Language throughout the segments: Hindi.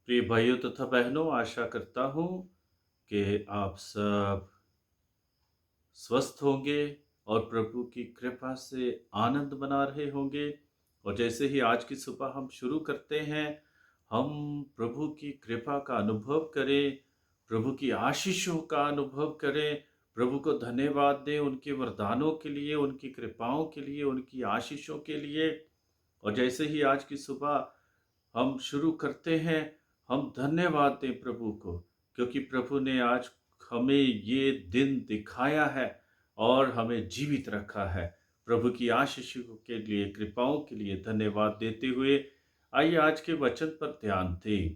प्रिय भाइयों तथा बहनों, आशा करता हूँ कि आप सब स्वस्थ होंगे और प्रभु की कृपा से आनंद मना रहे होंगे। और जैसे ही आज की सुबह हम शुरू करते हैं, हम प्रभु की कृपा का अनुभव करें, प्रभु की आशीषों का अनुभव करें, प्रभु को धन्यवाद दें उनके वरदानों के लिए, उनकी कृपाओं के लिए, उनकी आशीषों के लिए। और जैसे ही आज की सुबह हम शुरू करते हैं, हम धन्यवाद दें प्रभु को, क्योंकि प्रभु ने आज हमें ये दिन दिखाया है और हमें जीवित रखा है। प्रभु की आशीषों के लिए, कृपाओं के लिए धन्यवाद देते हुए आइए आज के वचन पर ध्यान दें।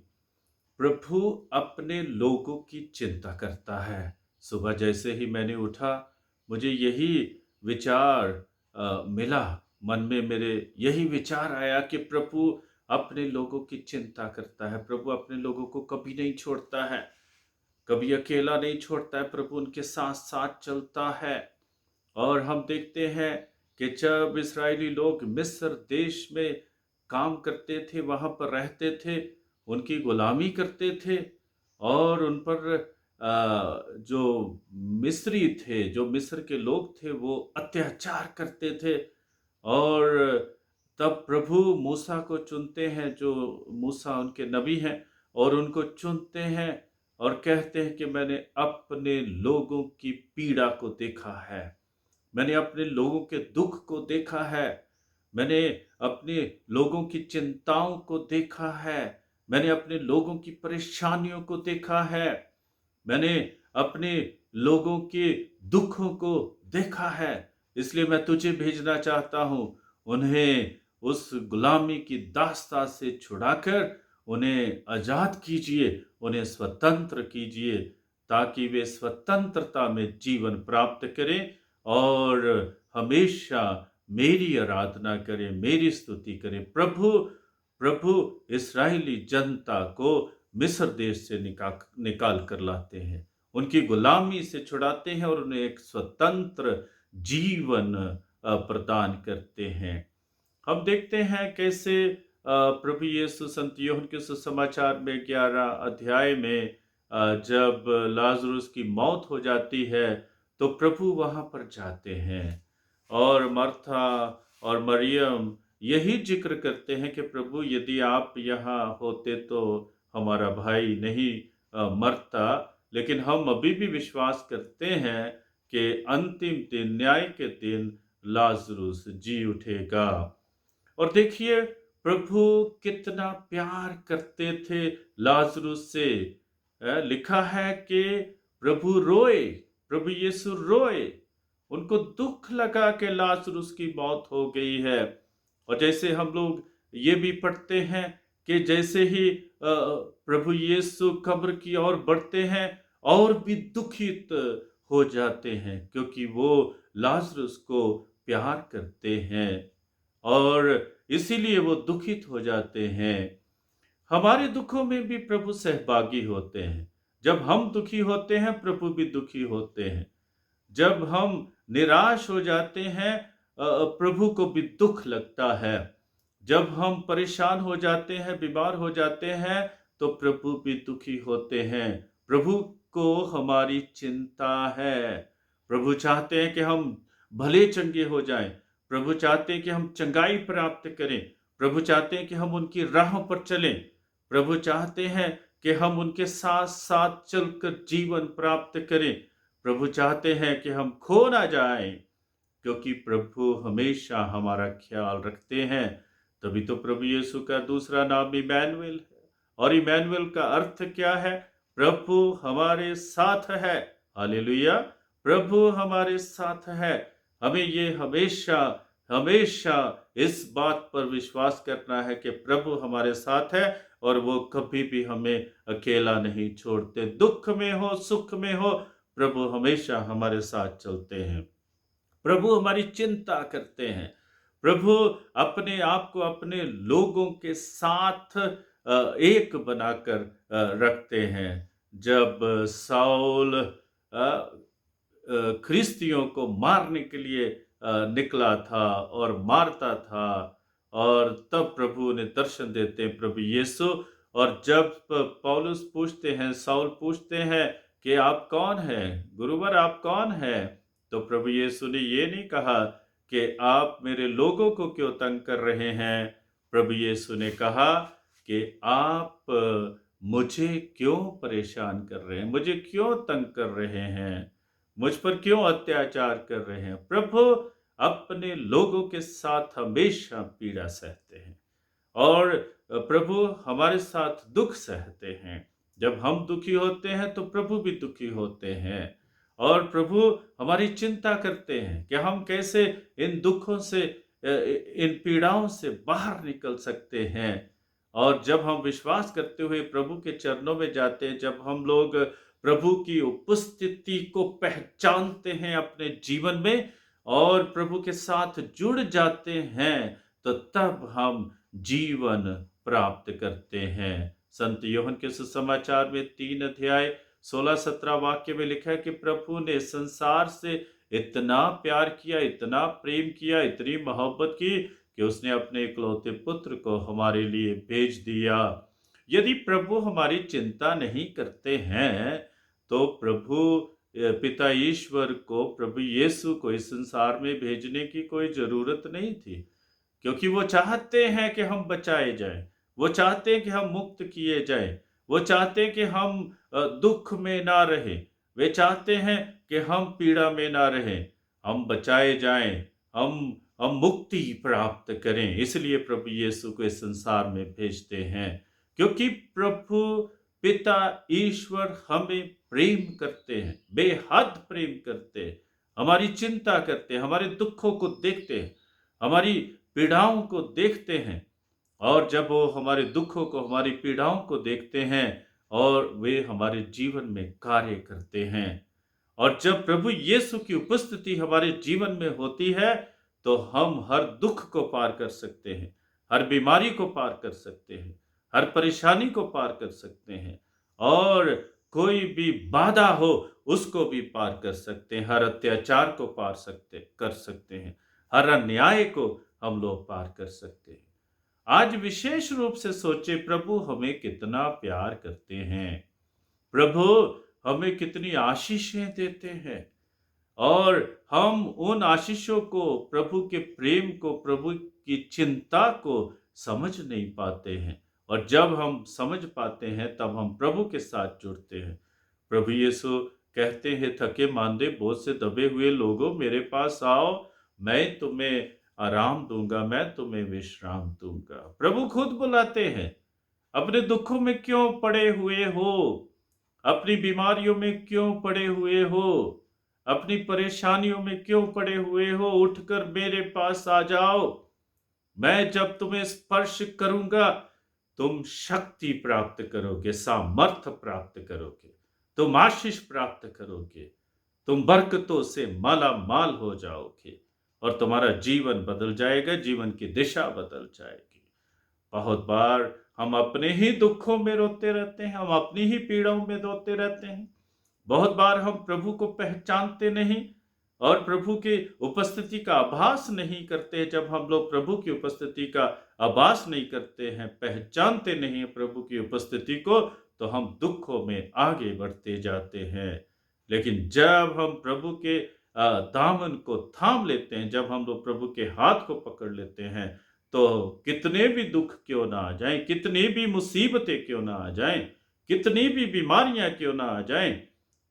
प्रभु अपने लोगों की चिंता करता है। सुबह जैसे ही मैंने उठा, मुझे यही विचार मिला, मन में मेरे यही विचार आया कि प्रभु अपने लोगों की चिंता करता है। प्रभु अपने लोगों को कभी नहीं छोड़ता है, कभी अकेला नहीं छोड़ता है। प्रभु उनके साथ साथ चलता है। और हम देखते हैं कि जब इस्राएली लोग मिस्र देश में काम करते थे, वहाँ पर रहते थे, उनकी गुलामी करते थे और उन पर जो मिस्री थे, जो मिस्र के लोग थे, वो अत्याचार करते थे। और तब प्रभु मूसा को चुनते हैं, जो मूसा उनके नबी हैं, और उनको चुनते हैं और कहते हैं कि मैंने अपने लोगों की पीड़ा को देखा है, मैंने अपने लोगों के दुख को देखा है, मैंने अपने लोगों की चिंताओं को देखा है, मैंने अपने लोगों की परेशानियों को देखा है, मैंने अपने लोगों के दुखों को देखा है। इसलिए मैं तुझे भेजना चाहता हूँ, उन्हें उस गुलामी की दास्ता से छुड़ाकर उन्हें आज़ाद कीजिए, उन्हें स्वतंत्र कीजिए, ताकि वे स्वतंत्रता में जीवन प्राप्त करें और हमेशा मेरी आराधना करें, मेरी स्तुति करें। प्रभु प्रभु इस्राएली जनता को मिस्र देश से निकाल कर लाते हैं, उनकी गुलामी से छुड़ाते हैं और उन्हें एक स्वतंत्र जीवन प्रदान करते हैं। हम देखते हैं कैसे प्रभु यीशु संत यूहन्ना के सुसमाचार में 11 अध्याय में जब लाजरुस की मौत हो जाती है, तो प्रभु वहां पर जाते हैं और मार्था और मरियम यही जिक्र करते हैं कि प्रभु यदि आप यहाँ होते तो हमारा भाई नहीं मरता। लेकिन हम अभी भी विश्वास करते हैं कि अंतिम दिन, न्याय के दिन लाजरुस जी उठेगा। और देखिए प्रभु कितना प्यार करते थे लाजरुस से। लिखा है कि प्रभु रोए, प्रभु यीशु रोए, उनको दुख लगा कि लाजरुस की मौत हो गई है। और जैसे हम लोग ये भी पढ़ते हैं कि जैसे ही प्रभु यीशु कब्र की ओर बढ़ते हैं और भी दुखित हो जाते हैं, क्योंकि वो लाजरुस को प्यार करते हैं और इसीलिए वो दुखित हो जाते हैं। हमारे दुखों में भी प्रभु सहभागी होते हैं। जब हम दुखी होते हैं, प्रभु भी दुखी होते हैं। जब हम निराश हो जाते हैं, प्रभु को भी दुख लगता है। जब हम परेशान हो जाते हैं, बीमार हो जाते हैं, तो प्रभु भी दुखी होते हैं। प्रभु को हमारी चिंता है। प्रभु चाहते हैं कि हम भले चंगे हो जाएं। प्रभु चाहते हैं कि हम चंगाई प्राप्त करें। प्रभु चाहते हैं कि हम उनकी राहों पर चलें। प्रभु चाहते हैं कि हम उनके साथ साथ चलकर जीवन प्राप्त करें। प्रभु चाहते हैं कि हम खो ना जाएं, क्योंकि प्रभु हमेशा हमारा ख्याल रखते हैं। तभी तो प्रभु यीशु का दूसरा नाम इमैनुएल है। और इमैनुएल का अर्थ क्या है? प्रभु हमारे साथ है। हालेलुया! प्रभु हमारे साथ है। हमें ये हमेशा हमेशा इस बात पर विश्वास करना है कि प्रभु हमारे साथ है और वो कभी भी हमें अकेला नहीं छोड़ते। दुख में हो, सुख में हो, प्रभु हमेशा हमारे साथ चलते हैं। प्रभु हमारी चिंता करते हैं। प्रभु अपने आप को अपने लोगों के साथ एक बनाकर रखते हैं। जब साउल ख्रिस्तियों को मारने के लिए निकला था और मारता था, और तब प्रभु ने दर्शन देते हैं प्रभु यीशु, और जब पौलुस पूछते हैं, साउल पूछते हैं कि आप कौन हैं, गुरुवर आप कौन हैं, तो प्रभु यीशु ने ये नहीं कहा कि आप मेरे लोगों को क्यों तंग कर रहे हैं। प्रभु यीशु ने कहा कि आप मुझे क्यों परेशान कर रहे हैं, मुझे क्यों तंग कर रहे हैं, मुझ पर क्यों अत्याचार कर रहे हैं। प्रभु अपने लोगों के साथ हमेशा पीड़ा सहते हैं और प्रभु हमारे साथ दुख सहते हैं। जब हम दुखी होते हैं तो प्रभु भी दुखी होते हैं और प्रभु हमारी चिंता करते हैं कि हम कैसे इन दुखों से, इन पीड़ाओं से बाहर निकल सकते हैं। और जब हम विश्वास करते हुए प्रभु के चरणों में जाते हैं, जब हम लोग प्रभु की उपस्थिति को पहचानते हैं अपने जीवन में और प्रभु के साथ जुड़ जाते हैं, तो तब हम जीवन प्राप्त करते हैं। संत यूहन्ना के सुसमाचार में 3 अध्याय 16-17 वाक्य में लिखा है कि प्रभु ने संसार से इतना प्यार किया, इतना प्रेम किया, इतनी मोहब्बत की कि उसने अपने इकलौते पुत्र को हमारे लिए भेज दिया। यदि प्रभु हमारी चिंता नहीं करते हैं तो प्रभु पिता ईश्वर को, प्रभु यीशु को इस संसार में भेजने की कोई जरूरत नहीं थी, क्योंकि वो चाहते हैं कि हम बचाए जाएं, वो चाहते हैं कि हम मुक्त किए जाएं, वो चाहते हैं कि हम दुख में ना रहें, वे चाहते हैं कि हम पीड़ा में ना रहें, हम बचाए जाएं, हम मुक्ति प्राप्त करें। इसलिए प्रभु यीशु को इस संसार में भेजते हैं, क्योंकि प्रभु पिता ईश्वर हमें प्रेम करते हैं, बेहद प्रेम करते हैं, हमारी चिंता करते हैं, हमारे दुखों को देखते हैं, हमारी पीड़ाओं को देखते हैं। और जब वो हमारे दुखों को, हमारी पीड़ाओं को देखते हैं और वे हमारे जीवन में कार्य करते हैं, और जब प्रभु यीशु की उपस्थिति हमारे जीवन में होती है तो हम हर दुख को पार कर सकते हैं, हर बीमारी को पार कर सकते हैं, हर परेशानी को पार कर सकते हैं, और कोई भी बाधा हो उसको भी पार कर सकते हैं, हर अत्याचार को कर सकते हैं, हर अन्याय को हम लोग पार कर सकते हैं। आज विशेष रूप से सोचे, प्रभु हमें कितना प्यार करते हैं, प्रभु हमें कितनी आशीषें देते हैं, और हम उन आशीषों को, प्रभु के प्रेम को, प्रभु की चिंता को समझ नहीं पाते हैं। और जब हम समझ पाते हैं तब हम प्रभु के साथ जुड़ते हैं। प्रभु यीशु कहते हैं, थके मांदे बोझ से दबे हुए लोगों मेरे पास आओ, मैं तुम्हें आराम दूंगा, मैं तुम्हें विश्राम दूंगा। प्रभु खुद बुलाते हैं। अपने दुखों में क्यों पड़े हुए हो, अपनी बीमारियों में क्यों पड़े हुए हो, अपनी परेशानियों में क्यों पड़े हुए हो, उठकर मेरे पास आ जाओ। मैं जब तुम्हें स्पर्श करूंगा तुम शक्ति प्राप्त करोगे, सामर्थ्य प्राप्त करोगे, तुम आशीष प्राप्त करोगे, तुम बरकतों से माला माल हो जाओगे और तुम्हारा जीवन बदल जाएगा, जीवन की दिशा बदल जाएगी। बहुत बार हम अपने ही दुखों में रोते रहते हैं, हम अपनी ही पीड़ाओं में रोते रहते हैं। बहुत बार हम प्रभु को पहचानते नहीं और प्रभु की उपस्थिति का आभास नहीं करते। जब हम लोग प्रभु की उपस्थिति का आभास नहीं करते हैं, पहचानते नहीं हैं प्रभु की उपस्थिति को, तो हम दुखों में आगे बढ़ते जाते हैं। लेकिन जब हम प्रभु के दामन को थाम लेते हैं, जब हम लोग प्रभु के हाथ को पकड़ लेते हैं, तो कितने भी दुख क्यों ना आ जाएं, कितनी भी मुसीबतें क्यों ना आ जाएं, कितनी भी बीमारियां क्यों ना आ जाएं,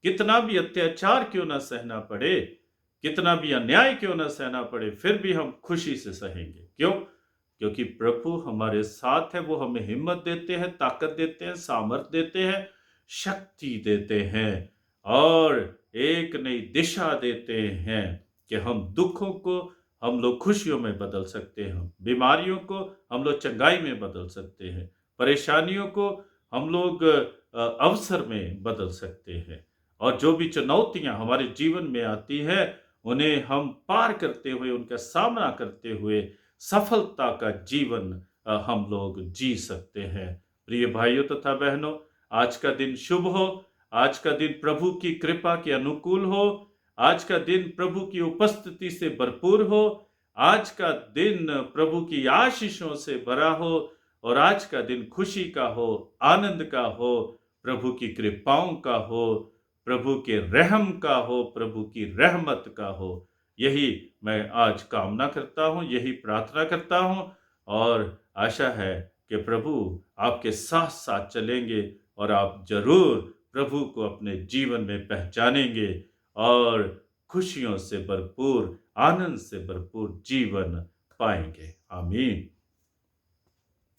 कितना भी अत्याचार क्यों ना सहना पड़े, कितना भी अन्याय क्यों ना सहना पड़े, फिर भी हम खुशी से सहेंगे। क्यों? क्योंकि प्रभु हमारे साथ है। वो हमें हिम्मत देते हैं, ताकत देते हैं, सामर्थ देते हैं, शक्ति देते हैं और एक नई दिशा देते हैं कि हम दुखों को हम लोग खुशियों में बदल सकते हैं, बीमारियों को हम लोग चंगाई में बदल सकते हैं, परेशानियों को हम लोग अवसर में बदल सकते हैं, और जो भी चुनौतियां हमारे जीवन में आती है उन्हें हम पार करते हुए, उनका सामना करते हुए सफलता का जीवन हम लोग जी सकते हैं। प्रिय भाइयों तथा बहनों, आज का दिन शुभ हो, आज का दिन प्रभु की कृपा के अनुकूल हो, आज का दिन प्रभु की उपस्थिति से भरपूर हो, आज का दिन प्रभु की आशीषों से भरा हो, और आज का दिन खुशी का हो, आनंद का हो, प्रभु की कृपाओं का हो, प्रभु के रहम का हो, प्रभु की रहमत का हो। यही मैं आज कामना करता हूँ, यही प्रार्थना करता हूँ और आशा है कि प्रभु आपके साथ-साथ चलेंगे और आप ज़रूर प्रभु को अपने जीवन में पहचानेंगे और खुशियों से भरपूर, आनंद से भरपूर जीवन पाएँगे। आमीन।